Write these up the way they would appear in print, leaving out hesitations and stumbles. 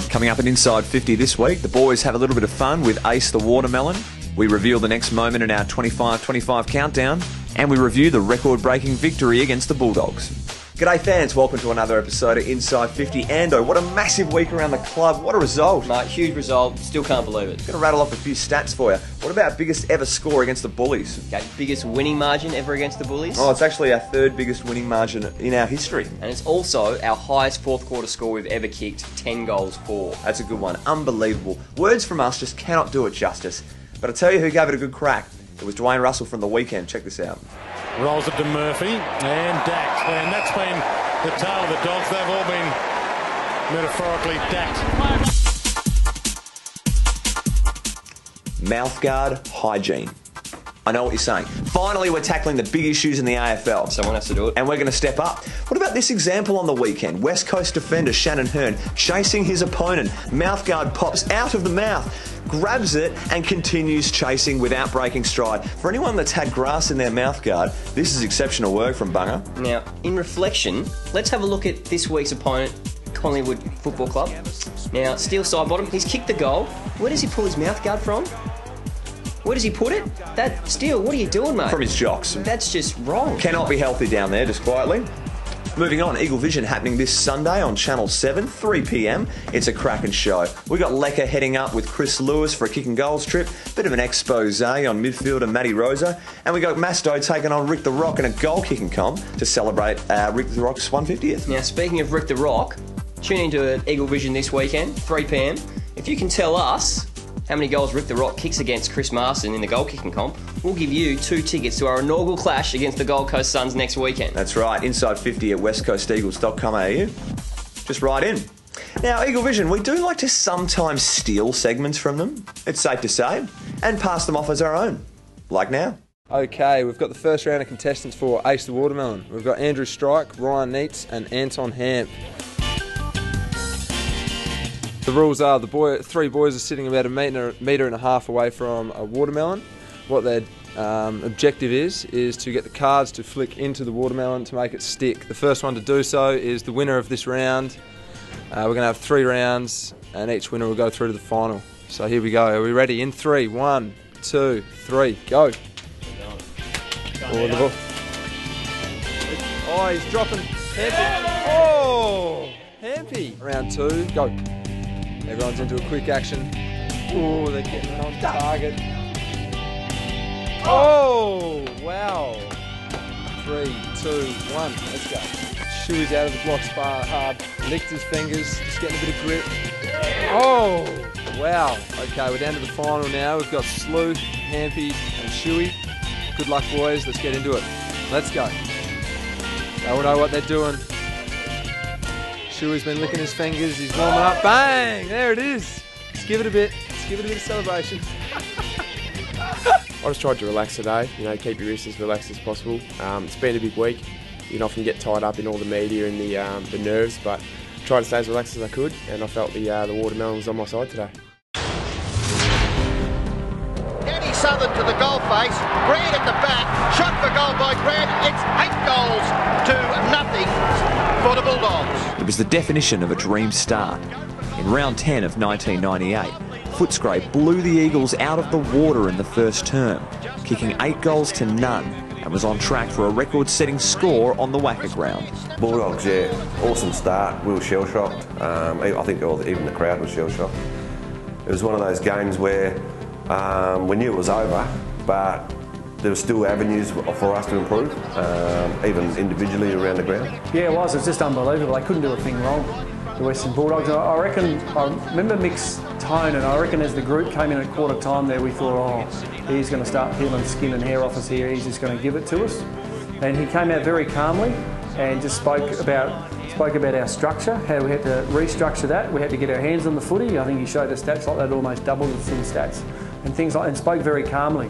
Coming up at Inside 50 this week, the boys have a little bit of fun with Ace the Watermelon. We reveal the next moment in our 25-25 countdown, and we review the record-breaking victory against the Bulldogs. G'day fans, welcome to another episode of Inside 50. Ando, what a massive week around the club. What a result. Mate, huge result. Still can't believe it. Going to rattle off a few stats for you. What about biggest ever score against the Bullies? Okay, biggest winning margin ever against the Bullies. Oh, it's actually our third biggest winning margin in our history. And it's also our highest fourth quarter score we've ever kicked, 10 goals for. That's a good one. Unbelievable. Words from us just cannot do it justice. But I tell you who gave it a good crack. It was Dwayne Russell from the weekend. Check this out. Rolls it to Murphy and Dax. And that's been the tale of the Dogs. They've all been metaphorically dacked. Mouthguard hygiene. I know what you're saying. Finally, we're tackling the big issues in the AFL. Someone has to do it. And we're going to step up. What about this example on the weekend? West Coast defender Shannon Hearn chasing his opponent. Mouthguard pops out of the mouth, grabs it and continues chasing without breaking stride. For anyone that's had grass in their mouthguard, this is exceptional work from Bunga. Now, in reflection, let's have a look at this week's opponent, Collingwood Football Club. Now, Steele Sidebottom, he's kicked the goal. Where does he pull his mouthguard from? Where does he put it? Steele, what are you doing, mate? From his jocks. That's just wrong. Cannot be healthy down there, just quietly. Moving on, Eagle Vision happening this Sunday on Channel 7, 3 p.m. It's a cracking show. We got Lecker heading up with Chris Lewis for a kick and goals trip. Bit of an expose on midfielder Matty Rosa. And we got Masto taking on Rick the Rock in a goal kicking comp to celebrate Rick the Rock's 150th. Now, speaking of Rick the Rock, tune into Eagle Vision this weekend, 3 p.m. If you can tell us how many goals Rick the Rock kicks against Chris Marston in the goal kicking comp, we'll give you 2 tickets to our inaugural clash against the Gold Coast Suns next weekend. That's right, Inside 50 at westcoasteagles.com.au. Just write in. Now, Eagle Vision, we do like to sometimes steal segments from them, it's safe to say, and pass them off as our own, like now. Okay, we've got the first round of contestants for Ace the Watermelon. We've got Andrew Strike, Ryan Neitz and Anton Hamp. The rules are three boys are sitting about a metre and a half away from a watermelon. What their objective is to get the cards to flick into the watermelon to make it stick. The first one to do so is the winner of this round. We're going to have 3 rounds and each winner will go through to the final. So here we go. Are we ready? In 3, 1, 2, 3, go. Oh, he's dropping. Hampy. Oh, Hampy. Round 2, go. Everyone's into a quick action. Oh, they're getting on target. Oh, wow. 3, 2, 1, let's go. Shoey's out of the blocks bar hard. Licked his fingers, just getting a bit of grip. Oh, wow. Okay, we're down to the final now. We've got Sleuth, Hampy and Shoey. Good luck, boys. Let's get into it. Let's go. They all know what they're doing. Shoey's been licking his fingers, he's warming up, bang! There it is! Let's give it a bit, of celebration. I just tried to relax today, keep your wrists as relaxed as possible. It's been a big week. You can often get tied up in all the media and the nerves, but I tried to stay as relaxed as I could, and I felt the watermelon was on my side today. Danny Southern to the goal face, Grant at the back, shot for goal by Grant. It's 8 goals to nothing for the Bulldogs. It was the definition of a dream start. In round 10 of 1998, Footscray blew the Eagles out of the water in the first term, kicking 8 goals to none, and was on track for a record-setting score on the Wacker ground. Bulldogs, yeah, awesome start. We were shell-shocked. I think even the crowd was shell-shocked. It was one of those games where we knew it was over, but there were still avenues for us to improve, even individually around the ground. Yeah, it was. It's just unbelievable. They couldn't do a thing wrong, the Western Bulldogs. I remember Mick's tone, and I reckon as the group came in at quarter time there, we thought, oh, he's going to start peeling skin and hair off us here. He's just going to give it to us. And he came out very calmly and just spoke about our structure, how we had to restructure that. We had to get our hands on the footy. I think he showed us stats like that, almost doubled us in stats and things like, and spoke very calmly.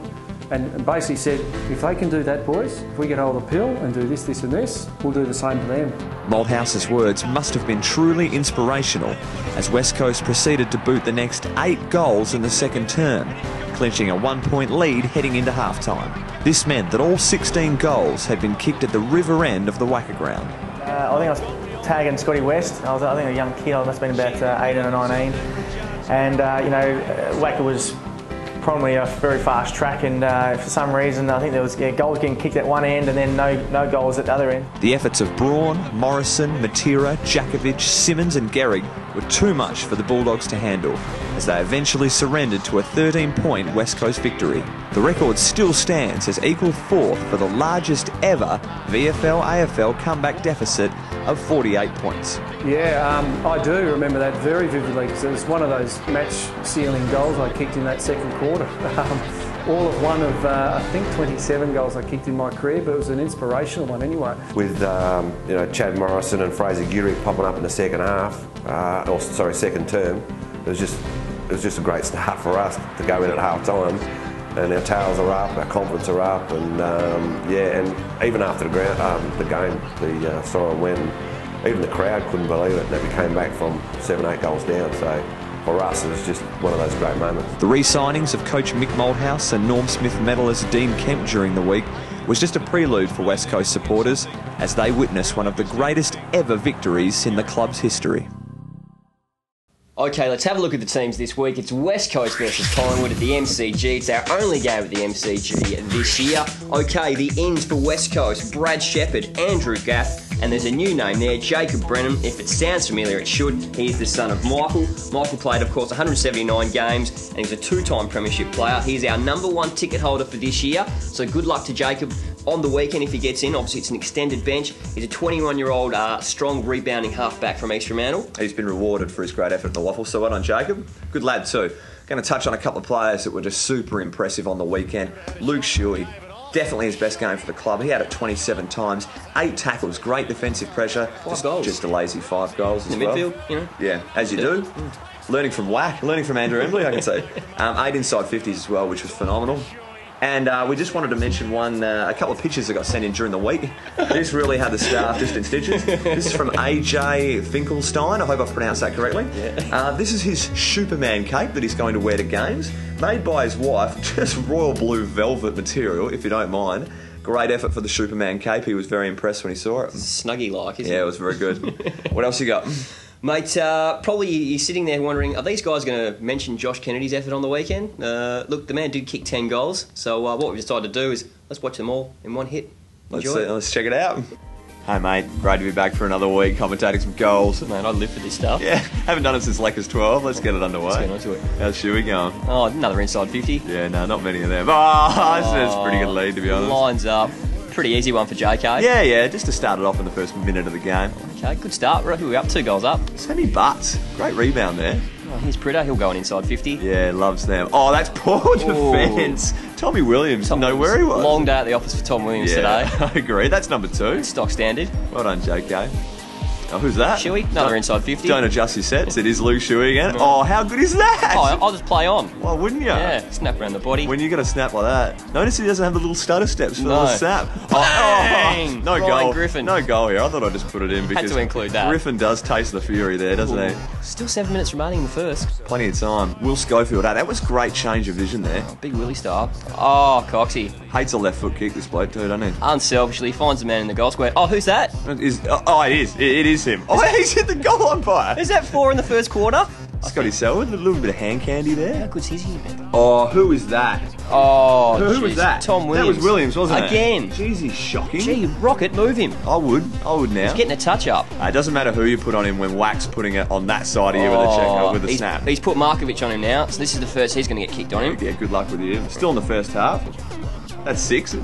And basically said, if they can do that, boys, if we get hold of the pill and do this, this and this, we'll do the same to them. Malthouse's words must have been truly inspirational as West Coast proceeded to boot the next 8 goals in the second term, clinching a 1-point lead heading into half-time. This meant that all 16 goals had been kicked at the river end of the Wacker ground. I think I was tagging Scotty West. I think a young kid, I must have been about 18 or 19. And, you know, Wacker was probably a very fast track, and for some reason I think there was goals getting kicked at one end and then no goals at the other end. The efforts of Braun, Morrison, Matera, Jakovic, Simmons and Gehrig were too much for the Bulldogs to handle, as they eventually surrendered to a 13-point West Coast victory. The record still stands as equal fourth for the largest ever VFL-AFL comeback deficit of 48 points. Yeah, I do remember that very vividly, because it was one of those match-sealing goals I kicked in that second quarter. All of one of, I think, 27 goals I kicked in my career, but it was an inspirational one anyway. With you know, Chad Morrison and Fraser Gehrig popping up in the second half, or sorry, second term, it was just a great start for us to go in at half time, and our tails are up, our confidence are up, and yeah, and even after the game, the siren went, even the crowd couldn't believe it that we came back from 7-8 goals down. So for us, it was just one of those great moments. The re-signings of coach Mick Malthouse and Norm Smith medalist Dean Kemp during the week was just a prelude for West Coast supporters as they witnessed one of the greatest ever victories in the club's history. Okay, let's have a look at the teams this week. It's West Coast versus Collingwood at the MCG. It's our only game at the MCG this year. Okay, the ends for West Coast: Brad Shepherd, Andrew Gaff, and there's a new name there, Jacob Brennan. If it sounds familiar, it should. He's the son of Michael. Michael played, of course, 179 games, and he's a two-time premiership player. He's our #1 ticket holder for this year, so good luck to Jacob on the weekend if he gets in. Obviously, it's an extended bench. He's a 21-year-old strong rebounding halfback from East Fremantle. He's been rewarded for his great effort in the Waffle, so well done, Jacob. Good lad too. Going to touch on a couple of players that were just super impressive on the weekend. Luke Shuey, definitely his best game for the club. He had it 27 times, 8 tackles, great defensive pressure. 5 goals. Just a lazy 5 goals in as the well. midfield, you know. Yeah, as you do. Learning from Wack, learning from Andrew Embley, I can say. 8 inside 50s as well, which was phenomenal. And we just wanted to mention a couple of pictures that got sent in during the week. This really had the staff just in stitches. This is from AJ Finkelstein. I hope I pronounced that correctly. Yeah. This is his Superman cape that he's going to wear to games. Made by his wife, just royal blue velvet material, if you don't mind. Great effort for the Superman cape. He was very impressed when he saw it. Snuggy-like, isn't it? Yeah, it was very good. What else you got? Mate, probably you're sitting there wondering, are these guys going to mention Josh Kennedy's effort on the weekend? Look, the man did kick 10 goals, so what we've decided to do is let's watch them all in one hit. Enjoy it. Let's check it out. Hey mate, great to be back for another week, commentating some goals. Man, I live for this stuff. Yeah, haven't done it since Lakers 12. Let's get it underway. Let's get onto it. How's Shuey going? Oh, another inside 50. Yeah, no, not many of them. That's a pretty good lead, to be honest. Lines up. Pretty easy one for JK. Yeah, just to start it off in the first minute of the game. Okay, good start. Who are we up? 2 goals up. Sammy Butts, great rebound there. Oh, here's Pritter. He'll go on inside 50. Yeah, loves them. Oh, that's poor defence. Tommy Williams, know where he was. Long day at the office for Tom Williams today. I agree. That's number 2. Stock standard. Well done, JK. Oh, who's that? Shuey, another inside 50. Don't adjust your sets. It is Luke Shuey again. Oh, how good is that? Oh, I'll just play on. Why wouldn't you? Yeah, snap around the body. When you got a snap like that. Notice he doesn't have the little stutter steps for No. the snap. Bang! No Ryan goal. Griffin. No goal here. I thought I'd just put it in because Had to include that. Griffin does taste the fury there, doesn't he? Still 7 minutes remaining in the first. Plenty of time. Will Schofield, that was great change of vision there. Big Willie style. Oh, Coxie. Hates a left foot kick, this bloke too, doesn't he? Unselfishly finds the man in the goal square. Oh, who's that? It is him. Oh, he's hit the goal umpire. Is that 4 in the first quarter? Scotty Selwood, a little bit of hand candy How there. good's his here, man? Oh, who is that? Oh, Who was jeez. that? Tom Williams. That was Williams, wasn't it? Again. Jeez, he's shocking. Gee, Rocket, move him. I would now. He's getting a touch up. It doesn't matter who you put on him when Wack's putting it on that side of you with a check with a he's, snap. He's put Markovic on him now, so this is the first he's going to get kicked on him. Yeah, good luck with you. Still in the first half. That's 6.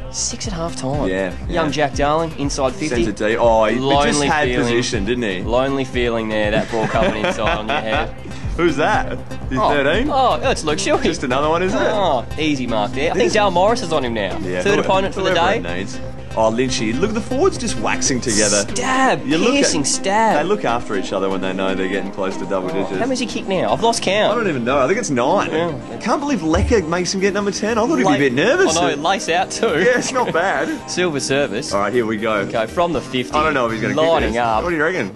6 at half time. Yeah. Young Jack Darling, inside 50. Sends it deep. Oh, he just Lonely had feeling. position, didn't he? Lonely feeling there, that ball coming inside on your head. Who's that? He's 13? Oh, it's Luke Shuey. Just another one, isn't it? Oh, easy mark there. I think Dale Morris is on him now. Yeah, Third opponent for the day. It needs. Oh, Lynchy. Look, the forwards just waxing together. Stab. Piercing stab. They look after each other when they know they're getting close to double digits. How many's he kicked now? I've lost count. I don't even know. I think it's 9. Yeah. I can't believe Lecker makes him get number 10. I thought he'd be a bit nervous. I know, lace out too. Yeah, it's not bad. Silver service. All right, here we go. Okay, from the 50. I don't know if he's going to kick Lining this. up. What do you reckon?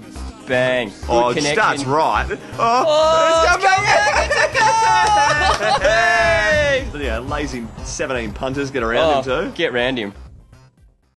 Bang. Good Oh, it connection. starts right. Oh, it's it's come back. Hey! Yeah, lazy 17 punters get around him too. Get round him.